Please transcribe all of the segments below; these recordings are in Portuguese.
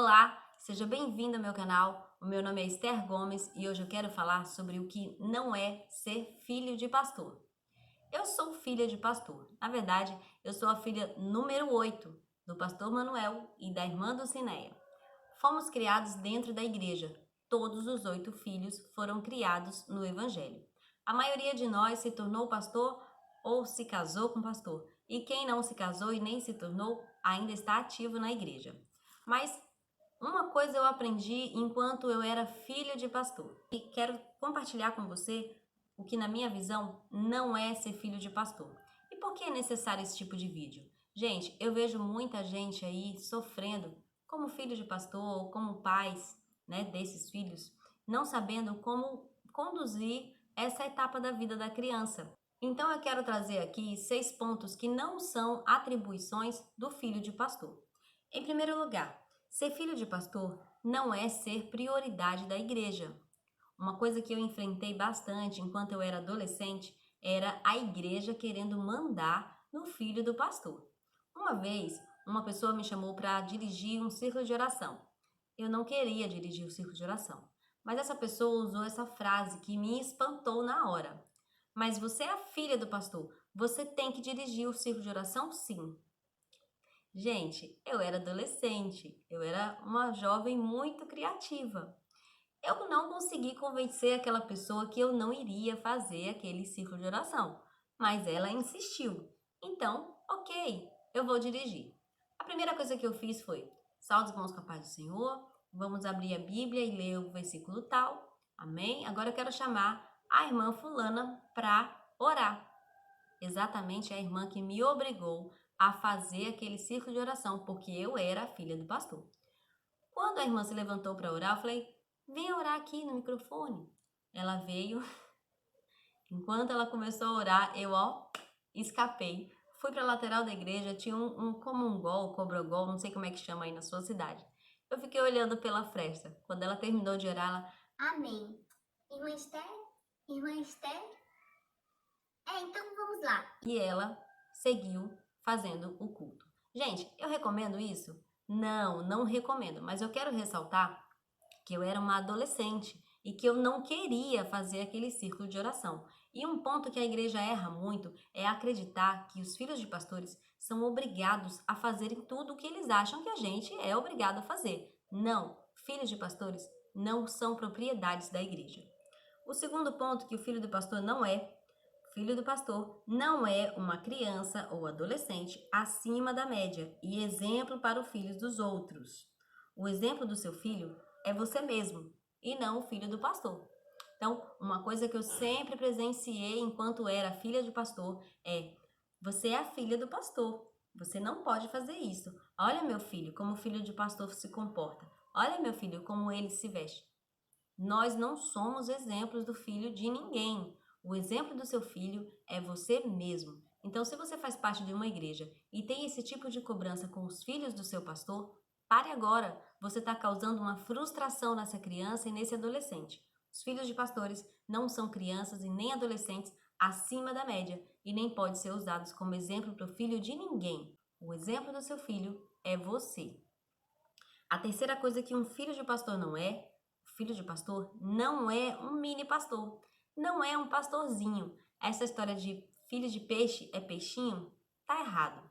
Olá, seja bem-vindo ao meu canal. O meu nome é Esther Gomes e hoje eu quero falar sobre o que não é ser filho de pastor. Eu sou filha de pastor. Na verdade, eu sou a filha número 8 do pastor Manuel e da irmã Dulcineia. Fomos criados dentro da igreja. Todos os 8 filhos foram criados no Evangelho. A maioria de nós se tornou pastor ou se casou com pastor. E quem não se casou e nem se tornou ainda está ativo na igreja. Mas uma coisa eu aprendi enquanto eu era filho de pastor e quero compartilhar com você o que, na minha visão, não é ser filho de pastor. E por que é necessário esse tipo de vídeo? Gente, eu vejo muita gente aí sofrendo como filho de pastor ou como pais, né, desses filhos, não sabendo como conduzir essa etapa da vida da criança. Então eu quero trazer aqui 6 pontos que não são atribuições do filho de pastor. Em primeiro lugar, ser filho de pastor não é ser prioridade da igreja. Uma coisa que eu enfrentei bastante enquanto eu era adolescente era a igreja querendo mandar no filho do pastor. Uma vez, uma pessoa me chamou para dirigir um círculo de oração. Eu não queria dirigir o círculo de oração, mas essa pessoa usou essa frase que me espantou na hora. Mas você é a filha do pastor, você tem que dirigir o círculo de oração? Sim. Gente, eu era adolescente, eu era uma jovem muito criativa. Eu não consegui convencer aquela pessoa que eu não iria fazer aquele ciclo de oração, mas ela insistiu. Então, ok, eu vou dirigir. A primeira coisa que eu fiz foi: salve os irmãos com a paz do Senhor, vamos abrir a Bíblia e ler o versículo tal, amém? Agora eu quero chamar a irmã fulana para orar. Exatamente a irmã que me obrigou a fazer aquele círculo de oração, porque eu era a filha do pastor. Quando a irmã se levantou para orar, eu falei: vem orar aqui no microfone. Ela veio. Enquanto ela começou a orar, eu, escapei. Fui para a lateral da igreja, tinha um comungol, cobrogol, não sei como é que chama aí na sua cidade. Eu fiquei olhando pela fresta. Quando ela terminou de orar, ela: amém. Irmã Esther? Irmã Esther? Então vamos lá. E ela seguiu fazendo o culto. Gente, eu recomendo isso? Não, não recomendo, mas eu quero ressaltar que eu era uma adolescente e que eu não queria fazer aquele círculo de oração. E um ponto que a igreja erra muito é acreditar que os filhos de pastores são obrigados a fazerem tudo o que eles acham que a gente é obrigado a fazer. Não, filhos de pastores não são propriedades da igreja. O segundo ponto que o filho do pastor não é: filho do pastor não é uma criança ou adolescente acima da média e exemplo para os filhos dos outros. O exemplo do seu filho é você mesmo e não o filho do pastor. Então, uma coisa que eu sempre presenciei enquanto era filha de pastor é: você é a filha do pastor. Você não pode fazer isso. Olha, meu filho, como o filho de pastor se comporta. Olha, meu filho, como ele se veste. Nós não somos exemplos do filho de ninguém. O exemplo do seu filho é você mesmo. Então, se você faz parte de uma igreja e tem esse tipo de cobrança com os filhos do seu pastor, pare agora. Você está causando uma frustração nessa criança e nesse adolescente. Os filhos de pastores não são crianças e nem adolescentes acima da média e nem podem ser usados como exemplo para o filho de ninguém. O exemplo do seu filho é você. A terceira coisa que um filho de pastor não é: o filho de pastor não é um mini pastor, não é um pastorzinho. Essa história de filho de peixe é peixinho, tá errado.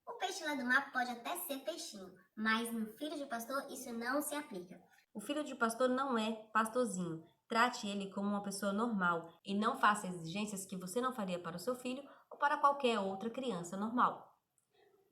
O peixe lá do mar pode até ser peixinho, mas no filho de pastor isso não se aplica. O filho de pastor não é pastorzinho. Trate ele como uma pessoa normal e não faça exigências que você não faria para o seu filho ou para qualquer outra criança normal.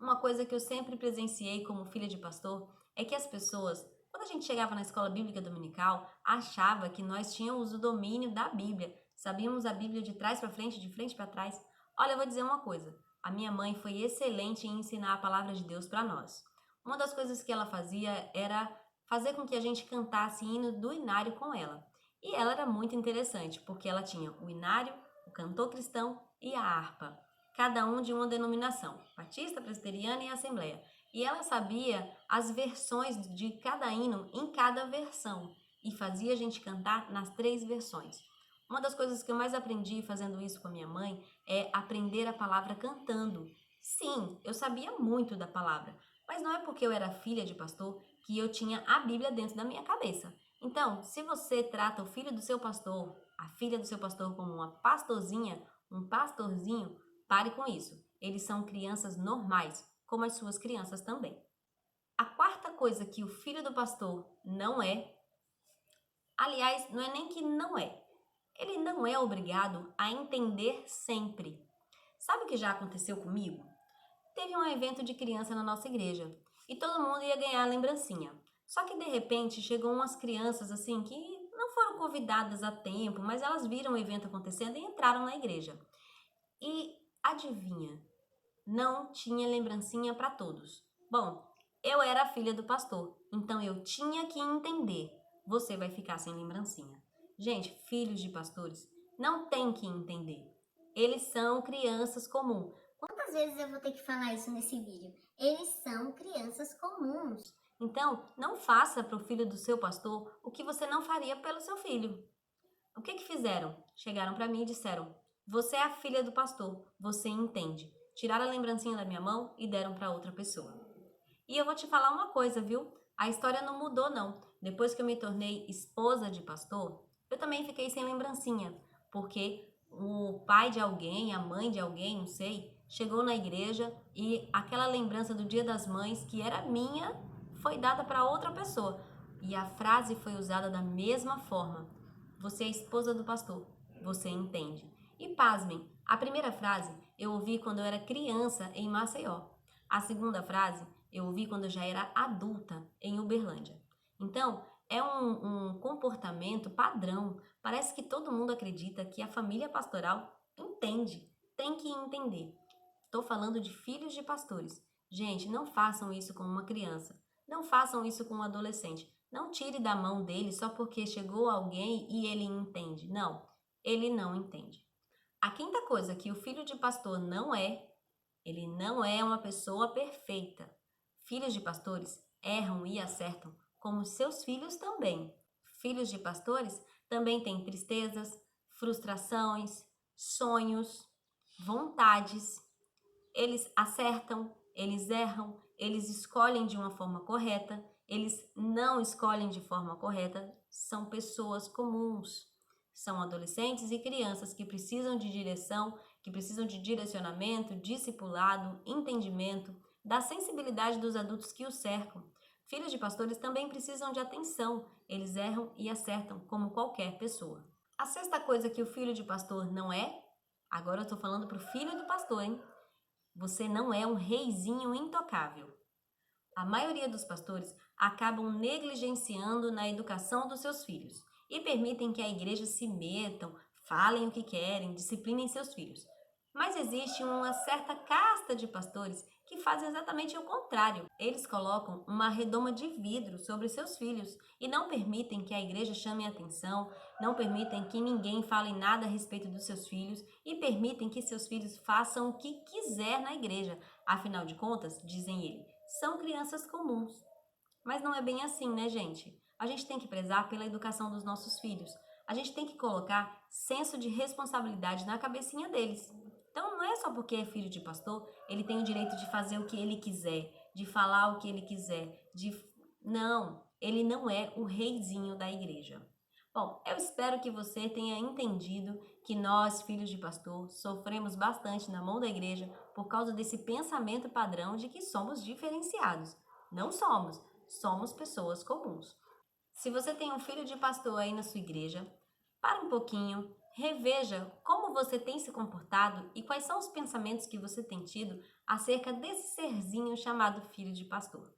Uma coisa que eu sempre presenciei como filha de pastor é que as pessoas, quando a gente chegava na escola bíblica dominical, achava que nós tínhamos o domínio da Bíblia, sabíamos a Bíblia de trás para frente, de frente para trás. Olha, eu vou dizer uma coisa: a minha mãe foi excelente em ensinar a palavra de Deus para nós. Uma das coisas que ela fazia era fazer com que a gente cantasse hino do inário com ela. E ela era muito interessante, porque ela tinha o inário, o cantor cristão e a harpa, cada um de uma denominação, batista, presbiteriana e assembleia. E ela sabia as versões de cada hino em cada versão e fazia a gente cantar nas 3 versões. Uma das coisas que eu mais aprendi fazendo isso com a minha mãe é aprender a palavra cantando. Sim, eu sabia muito da palavra, Mas não é porque eu era filha de pastor que eu tinha a Bíblia dentro da minha cabeça. Então, se você trata o filho do seu pastor, a filha do seu pastor como uma pastorzinha, um pastorzinho, pare com isso. Eles são crianças normais, como as suas crianças também. A quarta coisa que o filho do pastor não é, aliás, não é nem que não é, ele não é obrigado a entender sempre. Sabe o que já aconteceu comigo? Teve um evento de criança na nossa igreja e todo mundo ia ganhar lembrancinha. Só que de repente chegou umas crianças assim que não foram convidadas a tempo, mas elas viram o evento acontecendo e entraram na igreja. E adivinha, não tinha lembrancinha para todos. Bom, eu era a filha do pastor, então eu tinha que entender. Você vai ficar sem lembrancinha. Gente, filhos de pastores não tem que entender. Eles são crianças comuns. Quantas vezes eu vou ter que falar isso nesse vídeo? Eles são crianças comuns. Então, não faça para o filho do seu pastor o que você não faria pelo seu filho. O que fizeram? Chegaram para mim e disseram: Você é a filha do pastor, você entende. Tiraram a lembrancinha da minha mão e deram para outra pessoa. E eu vou te falar uma coisa, viu? A história não mudou, não. Depois que eu me tornei esposa de pastor, eu também fiquei sem lembrancinha, porque o pai de alguém, a mãe de alguém, não sei, chegou na igreja e aquela lembrança do Dia das Mães, que era minha, foi dada para outra pessoa. E a frase foi usada da mesma forma: Você é a esposa do pastor, você entende. E pasmem, a primeira frase eu ouvi quando eu era criança em Maceió. A segunda frase eu ouvi quando eu já era adulta em Uberlândia. Então, é um comportamento padrão. Parece que todo mundo acredita que a família pastoral entende, tem que entender. Estou falando de filhos de pastores. Gente, não façam isso com uma criança. Não façam isso com um adolescente. Não tire da mão dele só porque chegou alguém e ele entende. Não, ele não entende. A quinta coisa que o filho de pastor não é, ele não é uma pessoa perfeita. Filhos de pastores erram e acertam, como seus filhos também. Filhos de pastores também têm tristezas, frustrações, sonhos, vontades. Eles acertam, eles erram, eles escolhem de uma forma correta, eles não escolhem de forma correta, são pessoas comuns. São adolescentes e crianças que precisam de direção, que precisam de direcionamento, discipulado, entendimento, da sensibilidade dos adultos que os cercam. Filhos de pastores também precisam de atenção, eles erram e acertam como qualquer pessoa. A sexta coisa que o filho de pastor não é, agora eu estou falando para o filho do pastor, hein? Você não é um reizinho intocável. A maioria dos pastores acabam negligenciando na educação dos seus filhos e permitem que a igreja se metam, falem o que querem, disciplinem seus filhos. Mas existe uma certa casta de pastores que fazem exatamente o contrário. Eles colocam uma redoma de vidro sobre seus filhos e não permitem que a igreja chame a atenção, não permitem que ninguém fale nada a respeito dos seus filhos e permitem que seus filhos façam o que quiser na igreja. Afinal de contas, dizem eles, são crianças comuns. Mas não é bem assim, né, gente? A gente tem que prezar pela educação dos nossos filhos. A gente tem que colocar senso de responsabilidade na cabecinha deles. Então, não é só porque é filho de pastor, ele tem o direito de fazer o que ele quiser, de falar o que ele quiser, Não, ele não é o reizinho da igreja. Bom, eu espero que você tenha entendido que nós, filhos de pastor, sofremos bastante na mão da igreja por causa desse pensamento padrão de que somos diferenciados. Não somos, somos pessoas comuns. Se você tem um filho de pastor aí na sua igreja, para um pouquinho, reveja como você tem se comportado e quais são os pensamentos que você tem tido acerca desse serzinho chamado filho de pastor.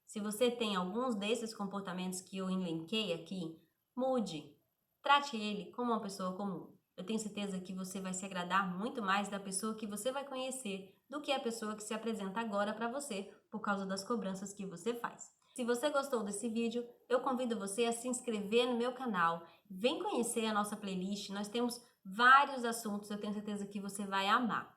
Se você tem alguns desses comportamentos que eu elenquei aqui, mude. Trate ele como uma pessoa comum. Eu tenho certeza que você vai se agradar muito mais da pessoa que você vai conhecer do que a pessoa que se apresenta agora para você por causa das cobranças que você faz. Se você gostou desse vídeo, eu convido você a se inscrever no meu canal. Vem conhecer a nossa playlist, nós temos vários assuntos, eu tenho certeza que você vai amar.